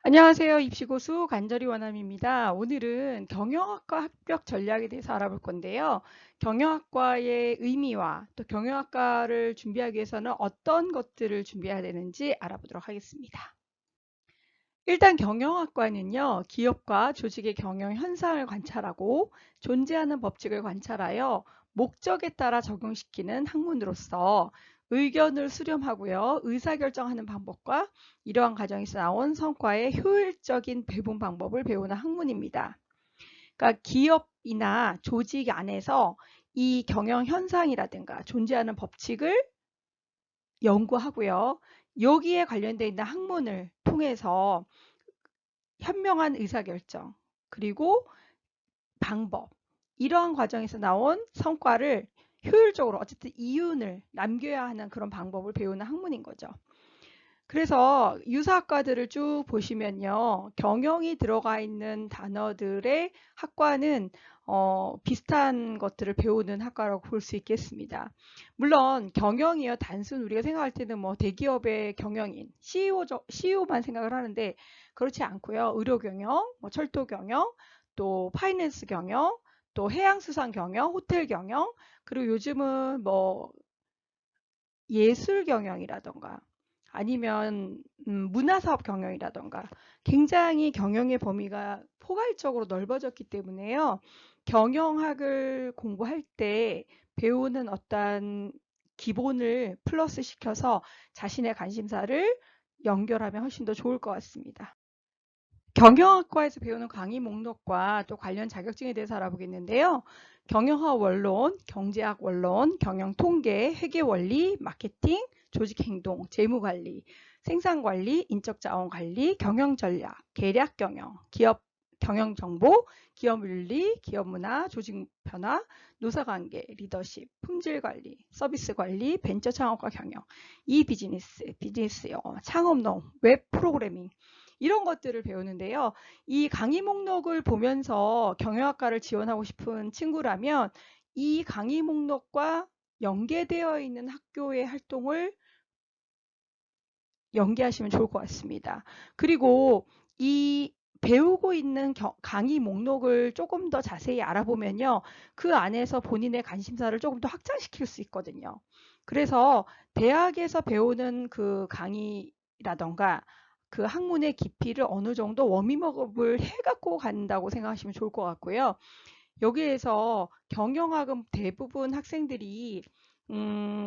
안녕하세요. 입시고수 간절히 원함입니다. 오늘은 경영학과 합격 전략에 대해서 알아볼 건데요. 경영학과의 의미와 또 경영학과를 준비하기 위해서는 어떤 것들을 준비해야 되는지 알아보도록 하겠습니다. 일단 경영학과는요, 기업과 조직의 경영 현상을 관찰하고 존재하는 법칙을 관찰하여 목적에 따라 적용시키는 학문으로서 의견을 수렴하고요, 의사결정하는 방법과 이러한 과정에서 나온 성과의 효율적인 배분 방법을 배우는 학문입니다. 그러니까 기업이나 조직 안에서 이 경영 현상이라든가 존재하는 법칙을 연구하고요, 여기에 관련되어 있는 학문을 통해서 현명한 의사결정, 그리고 방법, 이러한 과정에서 나온 성과를 효율적으로 어쨌든 이윤을 남겨야 하는 그런 방법을 배우는 학문인 거죠. 그래서 유사학과들을 쭉 보시면요, 경영이 들어가 있는 단어들의 학과는 비슷한 것들을 배우는 학과라고 볼 수 있겠습니다. 물론 경영이요, 단순 우리가 생각할 때는 뭐 대기업의 경영인, CEO만 생각을 하는데 그렇지 않고요. 의료 경영, 뭐 철도 경영, 또 파이낸스 경영, 또 해양수산 경영, 호텔 경영, 그리고 요즘은 뭐 예술 경영이라던가 아니면 문화사업 경영이라던가 굉장히 경영의 범위가 포괄적으로 넓어졌기 때문에요. 경영학을 공부할 때 배우는 어떤 기본을 플러스 시켜서 자신의 관심사를 연결하면 훨씬 더 좋을 것 같습니다. 경영학과에서 배우는 강의 목록과 또 관련 자격증에 대해서 알아보겠는데요. 경영학 원론, 경제학 원론, 경영통계, 회계원리, 마케팅, 조직행동, 재무관리, 생산관리, 인적자원관리, 경영전략, 계략경영, 기업 경영정보, 기업윤리, 기업문화, 조직변화, 노사관계, 리더십, 품질관리, 서비스관리, 벤처창업과 경영, 이비즈니스, 비즈니스 영어, 창업농, 웹프로그래밍, 이런 것들을 배우는데요. 이 강의 목록을 보면서 경영학과를 지원하고 싶은 친구라면 이 강의 목록과 연계되어 있는 학교의 활동을 연계하시면 좋을 것 같습니다. 그리고 이 배우고 있는 강의 목록을 조금 더 자세히 알아보면요, 그 안에서 본인의 관심사를 조금 더 확장시킬 수 있거든요. 그래서 대학에서 배우는 그 강의라던가 그 학문의 깊이를 어느 정도 워밍업을 해갖고 간다고 생각하시면 좋을 것 같고요. 여기에서 경영학은 대부분 학생들이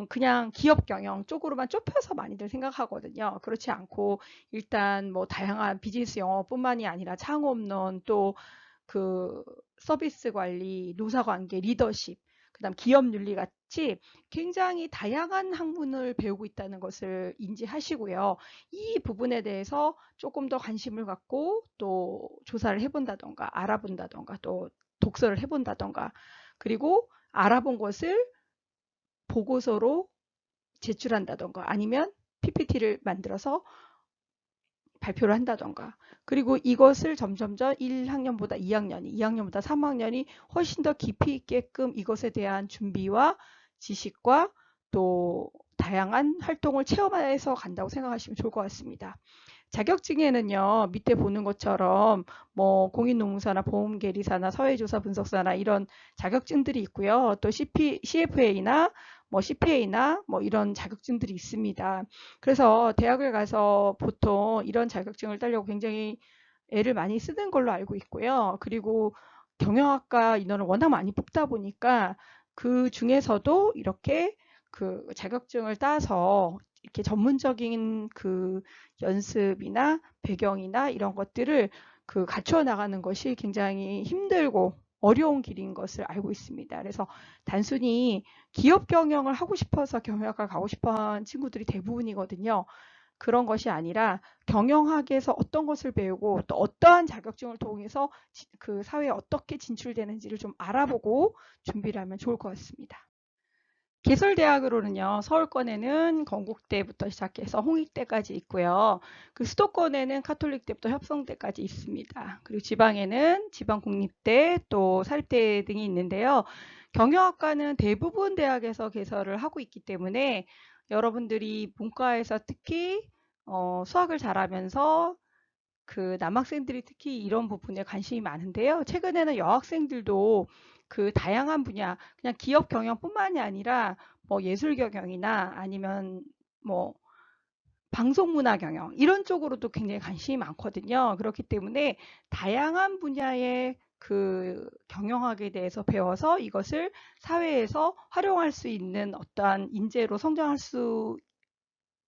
그냥 기업 경영 쪽으로만 좁혀서 많이들 생각하거든요. 그렇지 않고 일단 뭐 다양한 비즈니스 영어뿐만이 아니라 창업론, 또 그 서비스 관리, 노사관계, 리더십, 그다음 기업 윤리 같이 굉장히 다양한 학문을 배우고 있다는 것을 인지하시고요. 이 부분에 대해서 조금 더 관심을 갖고 또 조사를 해본다던가 알아본다던가 또 독서를 해본다던가, 그리고 알아본 것을 보고서로 제출한다던가 아니면 PPT를 만들어서 발표를 한다던가, 그리고 이것을 점점점 1학년보다 2학년이, 2학년보다 3학년이 훨씬 더 깊이 있게끔 이것에 대한 준비와 지식과 또 다양한 활동을 체험해서 간다고 생각하시면 좋을 것 같습니다. 자격증에는요, 밑에 보는 것처럼 뭐 공인노무사나 보험계리사나 사회조사 분석사나 이런 자격증들이 있고요. 또 CFA나 뭐 CPA나 뭐 이런 자격증들이 있습니다. 그래서 대학을 가서 보통 이런 자격증을 따려고 굉장히 애를 많이 쓰는 걸로 알고 있고요. 그리고 경영학과 인원을 워낙 많이 뽑다 보니까 그 중에서도 이렇게 그 자격증을 따서 이렇게 전문적인 그 연습이나 배경이나 이런 것들을 그 갖추어 나가는 것이 굉장히 힘들고 어려운 길인 것을 알고 있습니다. 그래서 단순히 기업 경영을 하고 싶어서 경영학과 가고 싶어 하는 친구들이 대부분이거든요. 그런 것이 아니라 경영학에서 어떤 것을 배우고 또 어떠한 자격증을 통해서 그 사회에 어떻게 진출되는지를 좀 알아보고 준비를 하면 좋을 것 같습니다. 기술대학으로는요, 서울권에는 건국대부터 시작해서 홍익대까지 있고요. 그 수도권에는 카톨릭대부터 협성대까지 있습니다. 그리고 지방에는 지방국립대, 또 사립대 등이 있는데요. 경영학과는 대부분 대학에서 개설을 하고 있기 때문에 여러분들이 문과에서 특히 수학을 잘하면서 그 남학생들이 특히 이런 부분에 관심이 많은데요. 최근에는 여학생들도 그 다양한 분야, 그냥 기업 경영뿐만이 아니라 뭐 예술 경영이나 아니면 뭐 방송 문화 경영 이런 쪽으로도 굉장히 관심이 많거든요. 그렇기 때문에 다양한 분야의 그 경영학에 대해서 배워서 이것을 사회에서 활용할 수 있는 어떠한 인재로 성장할 수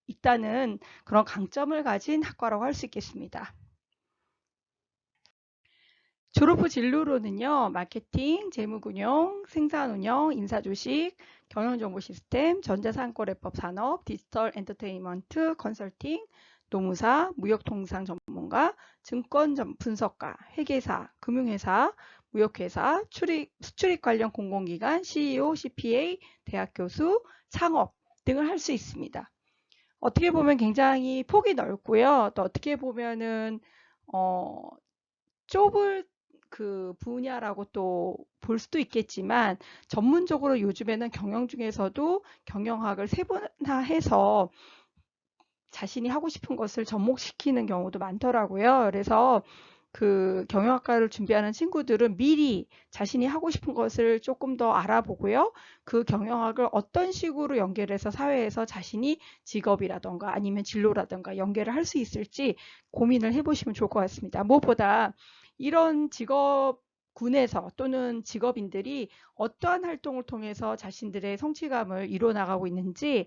있다는 그런 강점을 가진 학과라고 할 수 있겠습니다. 졸업 후 진로로는요, 마케팅, 재무금융, 생산운영, 인사조식, 경영정보시스템, 전자상거래법 산업, 디지털 엔터테인먼트, 컨설팅, 노무사, 무역통상 전문가, 증권 분석가, 회계사, 금융회사, 무역회사, 수출입 관련 공공기관, CEO, CPA, 대학 교수, 창업 등을 할 수 있습니다. 어떻게 보면 굉장히 폭이 넓고요. 또 어떻게 보면은 어, 좁을 그 분야라고 또 볼 수도 있겠지만 전문적으로 요즘에는 경영 중에서도 경영학을 세분화해서 자신이 하고 싶은 것을 접목시키는 경우도 많더라고요. 그래서 그 경영학과를 준비하는 친구들은 미리 자신이 하고 싶은 것을 조금 더 알아보고요. 그 경영학을 어떤 식으로 연결해서 사회에서 자신이 직업이라던가 아니면 진로라던가 연결을 할 수 있을지 고민을 해보시면 좋을 것 같습니다. 무엇보다 이런 직업군에서 또는 직업인들이 어떠한 활동을 통해서 자신들의 성취감을 이뤄나가고 있는지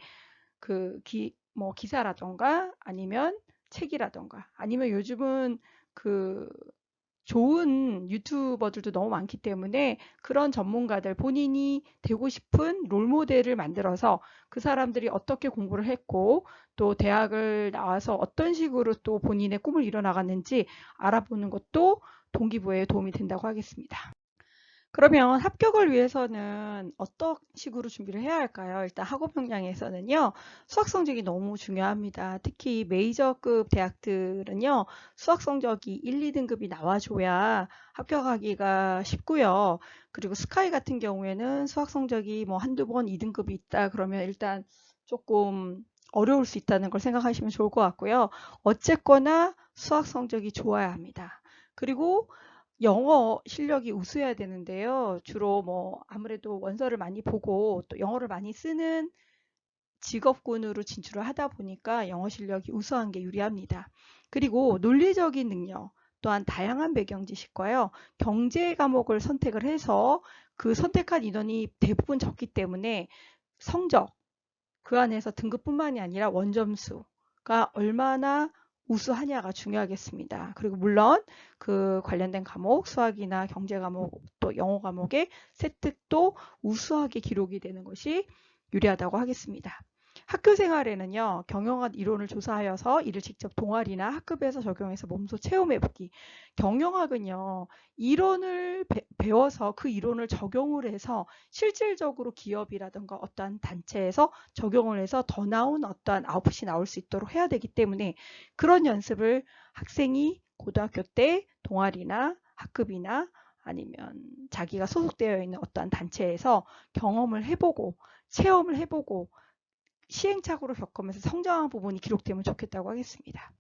뭐 기사라던가 아니면 책이라던가 아니면 요즘은 그 좋은 유튜버들도 너무 많기 때문에 그런 전문가들 본인이 되고 싶은 롤모델을 만들어서 그 사람들이 어떻게 공부를 했고 또 대학을 나와서 어떤 식으로 또 본인의 꿈을 이뤄나갔는지 알아보는 것도 동기부여에 도움이 된다고 하겠습니다. 그러면 합격을 위해서는 어떤 식으로 준비를 해야 할까요? 일단 학업 역량에서는요, 수학 성적이 너무 중요합니다. 특히 메이저급 대학들은요, 수학 성적이 1, 2등급이 나와줘야 합격하기가 쉽고요. 그리고 스카이 같은 경우에는 수학 성적이 뭐 한두 번 2등급이 있다 그러면 일단 조금 어려울 수 있다는 걸 생각하시면 좋을 것 같고요. 어쨌거나 수학 성적이 좋아야 합니다. 그리고 영어 실력이 우수해야 되는데요. 주로 뭐 아무래도 원서를 많이 보고 또 영어를 많이 쓰는 직업군으로 진출을 하다 보니까 영어 실력이 우수한 게 유리합니다. 그리고 논리적인 능력, 또한 다양한 배경 지식과요. 경제 과목을 선택을 해서 그 선택한 인원이 대부분 적기 때문에 성적, 그 안에서 등급뿐만이 아니라 원점수가 얼마나 우수하냐가 중요하겠습니다. 그리고 물론 그 관련된 과목, 수학이나 경제 과목, 또 영어 과목의 세특도 우수하게 기록이 되는 것이 유리하다고 하겠습니다. 학교 생활에는요, 경영학 이론을 조사하여서 이를 직접 동아리나 학급에서 적용해서 몸소 체험해보기. 경영학은요, 이론을 배워서 그 이론을 적용을 해서 실질적으로 기업이라든가 어떠한 단체에서 적용을 해서 더 나은 어떠한 아웃풋이 나올 수 있도록 해야 되기 때문에 그런 연습을 학생이 고등학교 때 동아리나 학급이나 아니면 자기가 소속되어 있는 어떠한 단체에서 경험을 해보고 체험을 해보고 시행착오를 겪으면서 성장한 부분이 기록되면 좋겠다고 하겠습니다.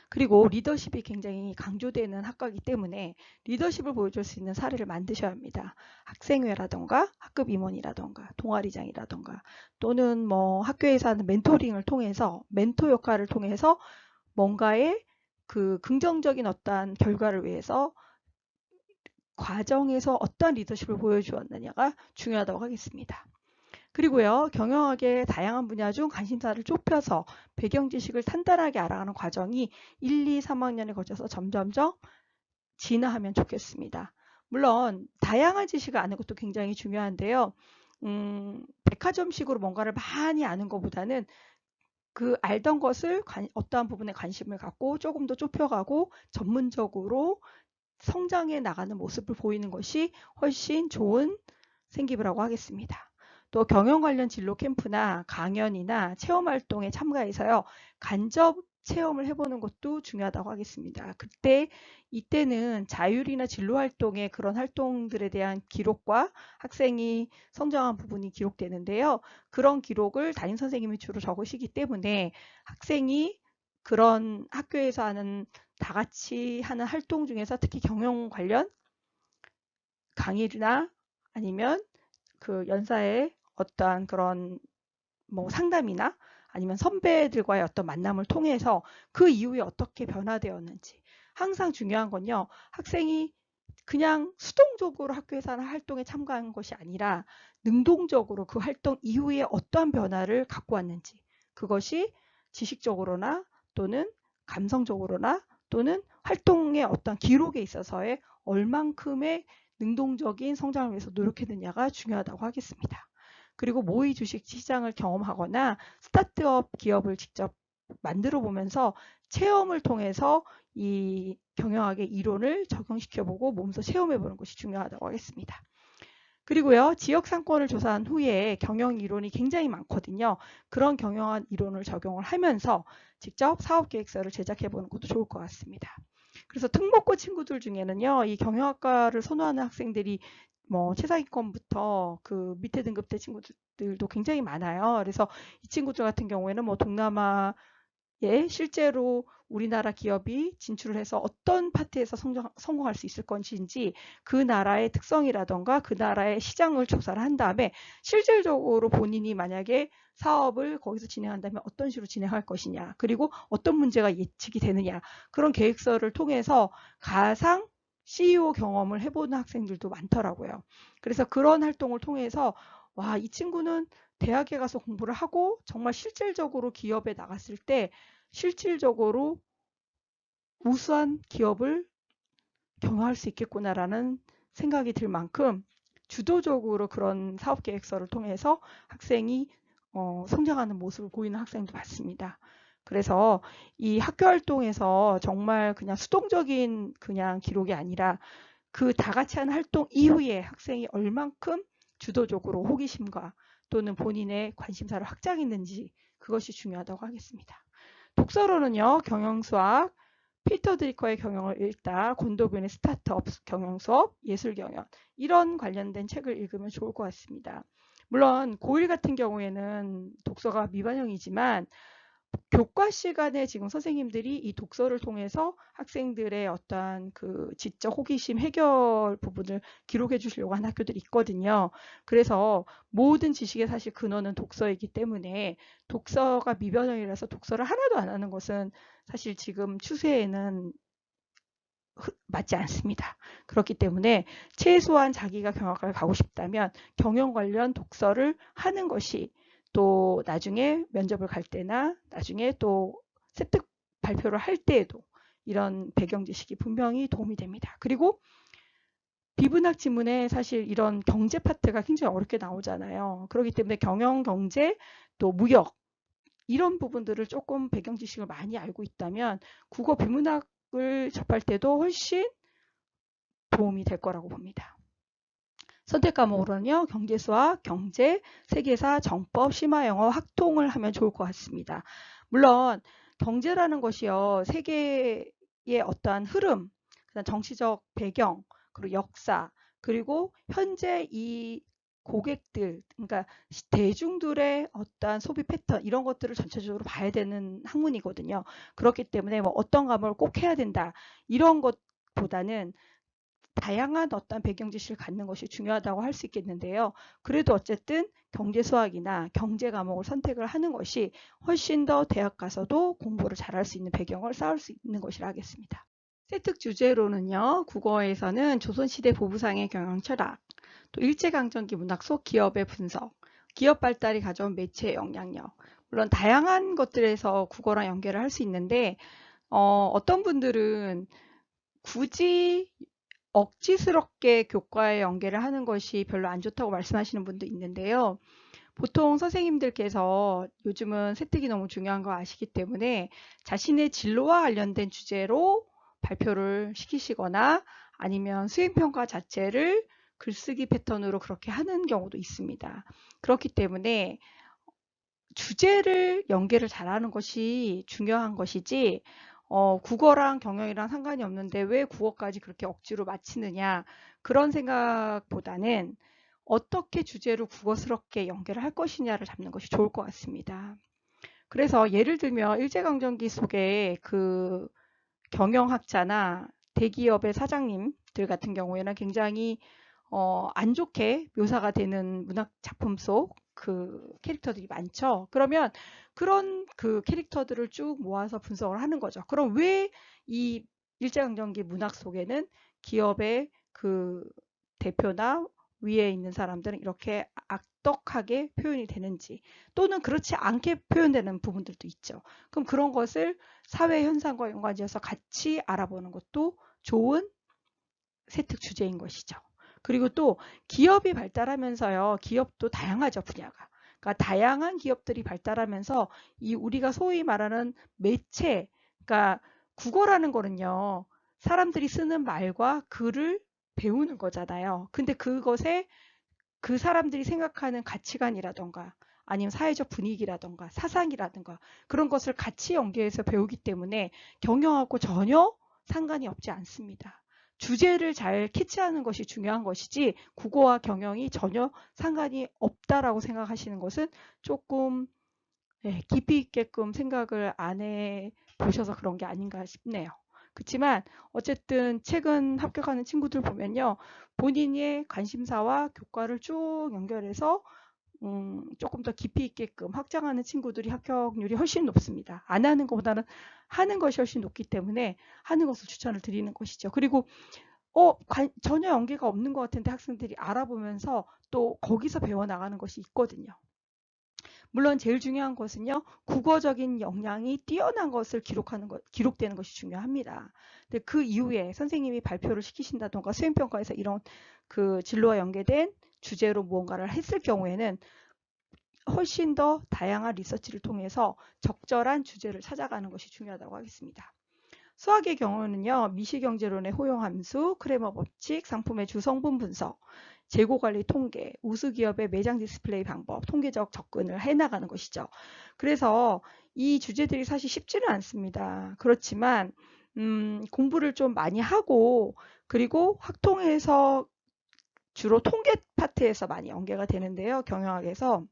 그리고 리더십이 굉장히 강조되는 학과이기 때문에 리더십을 보여줄 수 있는 사례를 만드셔야 합니다. 학생회라던가 학급 임원이라던가 동아리장이라던가 또는 뭐 학교에서 하는 멘토링을 통해서 멘토 역할을 통해서 뭔가의 그 긍정적인 어떠한 결과를 위해서 과정에서 어떤 리더십을 보여주었느냐가 중요하다고 하겠습니다. 그리고요, 경영학의 다양한 분야 중 관심사를 좁혀서 배경 지식을 탄탄하게 알아가는 과정이 1, 2, 3학년에 걸쳐서 점점점 진화하면 좋겠습니다. 물론 다양한 지식을 아는 것도 굉장히 중요한데요. 백화점식으로 뭔가를 많이 아는 것보다는 그 알던 것을 어떠한 부분에 관심을 갖고 조금 더 좁혀가고 전문적으로 성장해 나가는 모습을 보이는 것이 훨씬 좋은 생기부라고 하겠습니다. 또 경영 관련 진로 캠프나 강연이나 체험 활동에 참가해서요. 간접 체험을 해보는 것도 중요하다고 하겠습니다. 이때는 자율이나 진로 활동의 그런 활동들에 대한 기록과 학생이 성장한 부분이 기록되는데요. 그런 기록을 담임 선생님이 주로 적으시기 때문에 학생이 그런 학교에서 하는 다 같이 하는 활동 중에서 특히 경영 관련 강의나 아니면 그 연사의 어떠한 그런 뭐 상담이나 아니면 선배들과의 어떤 만남을 통해서 그 이후에 어떻게 변화되었는지. 항상 중요한 건요, 학생이 그냥 수동적으로 학교에서 하는 활동에 참가한 것이 아니라 능동적으로 그 활동 이후에 어떠한 변화를 갖고 왔는지, 그것이 지식적으로나 또는 감성적으로나 또는 활동의 어떤 기록에 있어서의 얼만큼의 능동적인 성장을 위해서 노력했느냐가 중요하다고 하겠습니다. 그리고 모의 주식 시장을 경험하거나 스타트업 기업을 직접 만들어 보면서 체험을 통해서 이 경영학의 이론을 적용시켜보고 몸소 체험해보는 것이 중요하다고 하겠습니다. 그리고요, 지역 상권을 조사한 후에 경영 이론이 굉장히 많거든요. 그런 경영학 이론을 적용을 하면서 직접 사업계획서를 제작해보는 것도 좋을 것 같습니다. 그래서 특목고 친구들 중에는요, 이 경영학과를 선호하는 학생들이 뭐 최상위권부터 그 밑에 등급대 친구들도 굉장히 많아요. 그래서 이 친구들 같은 경우에는 뭐 동남아 실제로 우리나라 기업이 진출을 해서 어떤 파트에서 성공할 수 있을 건지 그 나라의 특성이라던가 그 나라의 시장을 조사를 한 다음에 실질적으로 본인이 만약에 사업을 거기서 진행한다면 어떤 식으로 진행할 것이냐, 그리고 어떤 문제가 예측이 되느냐, 그런 계획서를 통해서 가상 CEO 경험을 해보는 학생들도 많더라고요. 그래서 그런 활동을 통해서 와, 이 친구는 대학에 가서 공부를 하고 정말 실질적으로 기업에 나갔을 때 실질적으로 우수한 기업을 경영할 수 있겠구나라는 생각이 들 만큼 주도적으로 그런 사업계획서를 통해서 학생이 성장하는 모습을 보이는 학생도 많습니다. 그래서 이 학교 활동에서 정말 그냥 수동적인 그냥 기록이 아니라 그 다 같이 한 활동 이후에 학생이 얼만큼 주도적으로 호기심과 또는 본인의 관심사를 확장했는지, 그것이 중요하다고 하겠습니다. 독서로는요, 경영수학, 피터 드리커의 경영을 읽다, 곤도빈의 스타트업 경영 수업, 예술 경영, 이런 관련된 책을 읽으면 좋을 것 같습니다. 물론 고1 같은 경우에는 독서가 미반영이지만 교과 시간에 지금 선생님들이 이 독서를 통해서 학생들의 어떠한 그 지적 호기심 해결 부분을 기록해 주시려고 하는 학교들이 있거든요. 그래서 모든 지식의 사실 근원은 독서이기 때문에 독서가 미변형이라서 독서를 하나도 안 하는 것은 사실 지금 추세에는 맞지 않습니다. 그렇기 때문에 최소한 자기가 경영학과를 가고 싶다면 경영 관련 독서를 하는 것이 또 나중에 면접을 갈 때나 나중에 또 세특 발표를 할 때에도 이런 배경 지식이 분명히 도움이 됩니다. 그리고 비문학 지문에 사실 이런 경제 파트가 굉장히 어렵게 나오잖아요. 그렇기 때문에 경영, 경제, 또 무역 이런 부분들을 조금 배경 지식을 많이 알고 있다면 국어 비문학을 접할 때도 훨씬 도움이 될 거라고 봅니다. 선택 과목으로는요, 경제수학, 경제, 세계사, 정법, 심화영어, 학통을 하면 좋을 것 같습니다. 물론 경제라는 것이요, 세계의 어떠한 흐름, 정치적 배경, 그리고 역사, 그리고 현재 이 고객들, 그러니까 대중들의 어떠한 소비 패턴, 이런 것들을 전체적으로 봐야 되는 학문이거든요. 그렇기 때문에 뭐 어떤 과목을 꼭 해야 된다, 이런 것보다는 다양한 어떤 배경 지식을 갖는 것이 중요하다고 할 수 있겠는데요. 그래도 어쨌든 경제 수학이나 경제 과목을 선택을 하는 것이 훨씬 더 대학 가서도 공부를 잘할 수 있는 배경을 쌓을 수 있는 것이라 하겠습니다. 세특 주제로는요, 국어에서는 조선시대 보부상의 경영 철학, 또 일제강점기 문학 속 기업의 분석, 기업 발달이 가져온 매체의 영향력, 물론 다양한 것들에서 국어랑 연결을 할 수 있는데 어떤 분들은 굳이 억지스럽게 교과에 연계를 하는 것이 별로 안 좋다고 말씀하시는 분도 있는데요. 보통 선생님들께서 요즘은 세특이 너무 중요한 거 아시기 때문에 자신의 진로와 관련된 주제로 발표를 시키시거나 아니면 수행평가 자체를 글쓰기 패턴으로 그렇게 하는 경우도 있습니다. 그렇기 때문에 주제를 연계를 잘하는 것이 중요한 것이지 국어랑 경영이랑 상관이 없는데 왜 국어까지 그렇게 억지로 맞히느냐, 그런 생각보다는 어떻게 주제를 국어스럽게 연결을 할 것이냐를 잡는 것이 좋을 것 같습니다. 그래서 예를 들면 일제강점기 속에 그 경영학자나 대기업의 사장님들 같은 경우에는 굉장히 안 좋게 묘사가 되는 문학 작품 속 그 캐릭터들이 많죠. 그러면 그런 그 캐릭터들을 쭉 모아서 분석을 하는 거죠. 그럼 왜 이 일제강점기 문학 속에는 기업의 그 대표나 위에 있는 사람들은 이렇게 악덕하게 표현이 되는지, 또는 그렇지 않게 표현되는 부분들도 있죠. 그럼 그런 것을 사회 현상과 연관지어서 같이 알아보는 것도 좋은 세특 주제인 것이죠. 그리고 또 기업이 발달하면서요. 기업도 다양하죠, 분야가. 그러니까 다양한 기업들이 발달하면서 이 우리가 소위 말하는 매체, 그러니까 국어라는 거는요. 사람들이 쓰는 말과 글을 배우는 거잖아요. 근데 그것에 그 사람들이 생각하는 가치관이라던가 아니면 사회적 분위기라던가 사상이라든가 그런 것을 같이 연계해서 배우기 때문에 경영하고 전혀 상관이 없지 않습니다. 주제를 잘 캐치하는 것이 중요한 것이지 국어와 경영이 전혀 상관이 없다라고 생각하시는 것은 조금 깊이 있게끔 생각을 안 해 보셔서 그런 게 아닌가 싶네요. 그렇지만 어쨌든 최근 합격하는 친구들 보면요. 본인의 관심사와 교과를 쭉 연결해서 조금 더 깊이 있게끔 확장하는 친구들이 합격률이 훨씬 높습니다. 안 하는 것보다는 하는 것이 훨씬 높기 때문에 하는 것을 추천을 드리는 것이죠. 그리고 전혀 연계가 없는 것 같은데 학생들이 알아보면서 또 거기서 배워나가는 것이 있거든요. 물론 제일 중요한 것은요. 국어적인 역량이 뛰어난 것을 기록되는 것이 중요합니다. 근데 그 이후에 선생님이 발표를 시키신다던가 수행평가에서 이런 그 진로와 연계된 주제로 무언가를 했을 경우에는 훨씬 더 다양한 리서치를 통해서 적절한 주제를 찾아가는 것이 중요하다고 하겠습니다. 수학의 경우는요. 미시경제론의 호용함수, 크레머 법칙, 상품의 주성분 분석, 재고관리 통계, 우수기업의 매장 디스플레이 방법, 통계적 접근을 해나가는 것이죠. 그래서 이 주제들이 사실 쉽지는 않습니다. 그렇지만 공부를 좀 많이 하고 그리고 확통해서 주로 통계 파트에서 많이 연계가 되는데요. 경영학에서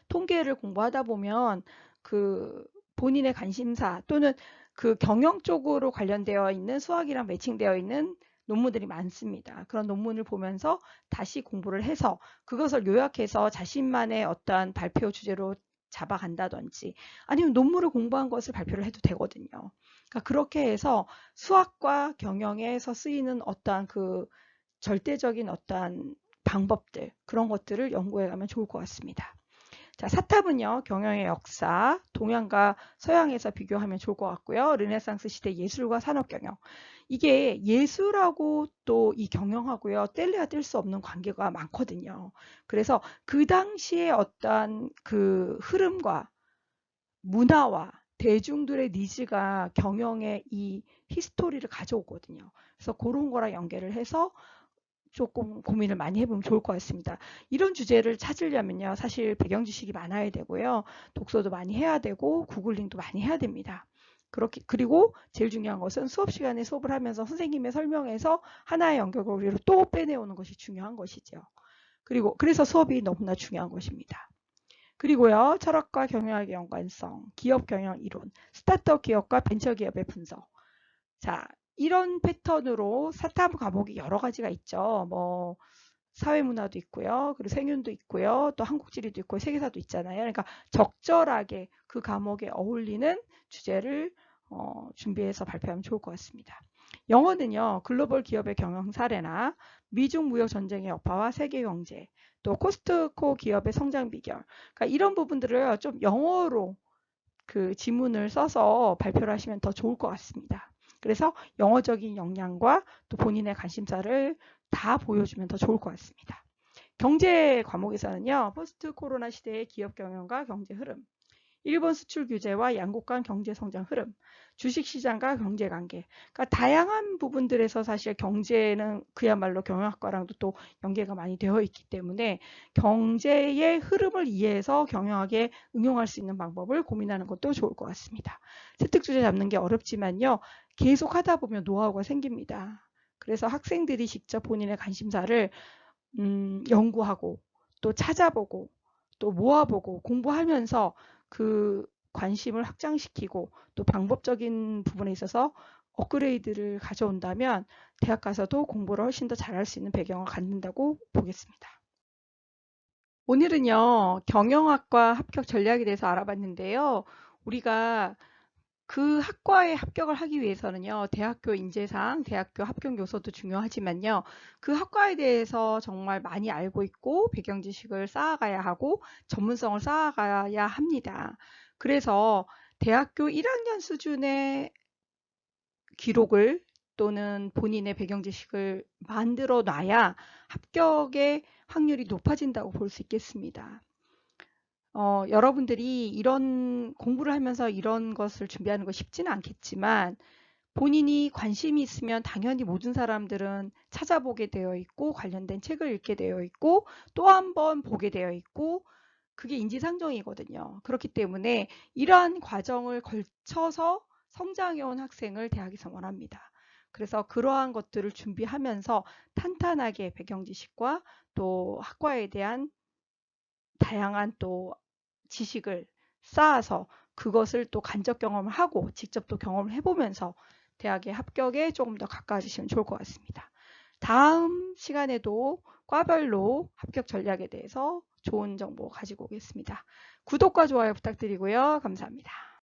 통계를 공부하다 보면 그 본인의 관심사 또는 그 경영 쪽으로 관련되어 있는 수학이랑 매칭되어 있는 논문들이 많습니다. 그런 논문을 보면서 다시 공부를 해서 그것을 요약해서 자신만의 어떠한 발표 주제로 잡아간다든지 아니면 논문을 공부한 것을 발표를 해도 되거든요. 그러니까 그렇게 해서 수학과 경영에서 쓰이는 어떠한 그 절대적인 어떠한 방법들 그런 것들을 연구해 가면 좋을 것 같습니다. 자, 사탑은요, 경영의 역사, 동양과 서양에서 비교하면 좋을 것 같고요. 르네상스 시대 예술과 산업경영. 이게 예술하고 또 이 경영하고요, 뗄래야 뗄 수 없는 관계가 많거든요. 그래서 그 당시에 어떠한 그 흐름과 문화와 대중들의 니즈가 경영의 이 히스토리를 가져오거든요. 그래서 그런 거랑 연계를 해서 조금 고민을 많이 해보면 좋을 것 같습니다. 이런 주제를 찾으려면요. 사실 배경 지식이 많아야 되고요. 독서도 많이 해야 되고 구글링도 많이 해야 됩니다. 그리고 제일 중요한 것은 수업 시간에 수업을 하면서 선생님의 설명에서 하나의 연결고리로 또 빼내오는 것이 중요한 것이죠. 그래서 수업이 너무나 중요한 것입니다. 그리고요. 철학과 경영학의 연관성, 기업 경영 이론, 스타트업 기업과 벤처 기업의 분석. 자, 이런 패턴으로 사탐 과목이 여러 가지가 있죠. 뭐 사회문화도 있고요. 그리고 생윤도 있고요. 또 한국지리도 있고 세계사도 있잖아요. 그러니까 적절하게 그 과목에 어울리는 주제를 준비해서 발표하면 좋을 것 같습니다. 영어는요. 글로벌 기업의 경영 사례나 미중 무역 전쟁의 여파와 세계 경제, 또 코스트코 기업의 성장 비결. 그러니까 이런 부분들을 좀 영어로 그 지문을 써서 발표를 하시면 더 좋을 것 같습니다. 그래서 영어적인 역량과 또 본인의 관심사를 다 보여주면 더 좋을 것 같습니다. 경제 과목에서는요. 포스트 코로나 시대의 기업 경영과 경제 흐름, 일본 수출 규제와 양국 간 경제 성장 흐름, 주식시장과 경제 관계. 그러니까 다양한 부분들에서 사실 경제는 그야말로 경영학과랑도 또 연계가 많이 되어 있기 때문에 경제의 흐름을 이해해서 경영학에 응용할 수 있는 방법을 고민하는 것도 좋을 것 같습니다. 세특 주제 잡는 게 어렵지만요. 계속 하다 보면 노하우가 생깁니다. 그래서 학생들이 직접 본인의 관심사를 연구하고 또 찾아보고 또 모아보고 공부하면서 그 관심을 확장시키고 또 방법적인 부분에 있어서 업그레이드를 가져온다면 대학 가서도 공부를 훨씬 더 잘할 수 있는 배경을 갖는다고 보겠습니다. 오늘은요, 경영학과 합격 전략에 대해서 알아봤는데요. 우리가 그 학과에 합격을 하기 위해서는요, 대학교 인재상, 대학교 합격 요소도 중요하지만요, 그 학과에 대해서 정말 많이 알고 있고, 배경 지식을 쌓아가야 하고, 전문성을 쌓아가야 합니다. 그래서 대학교 1학년 수준의 기록을 또는 본인의 배경 지식을 만들어 놔야 합격의 확률이 높아진다고 볼 수 있겠습니다. 여러분들이 이런 공부를 하면서 이런 것을 준비하는 거 쉽지는 않겠지만 본인이 관심이 있으면 당연히 모든 사람들은 찾아보게 되어 있고 관련된 책을 읽게 되어 있고 또 한 번 보게 되어 있고 그게 인지상정이거든요. 그렇기 때문에 이러한 과정을 걸쳐서 성장해온 학생을 대학에서 원합니다. 그래서 그러한 것들을 준비하면서 탄탄하게 배경 지식과 또 학과에 대한 다양한 또 지식을 쌓아서 그것을 또 간접 경험을 하고 직접 또 경험을 해보면서 대학의 합격에 조금 더 가까워지시면 좋을 것 같습니다. 다음 시간에도 과별로 합격 전략에 대해서 좋은 정보 가지고 오겠습니다. 구독과 좋아요 부탁드리고요. 감사합니다.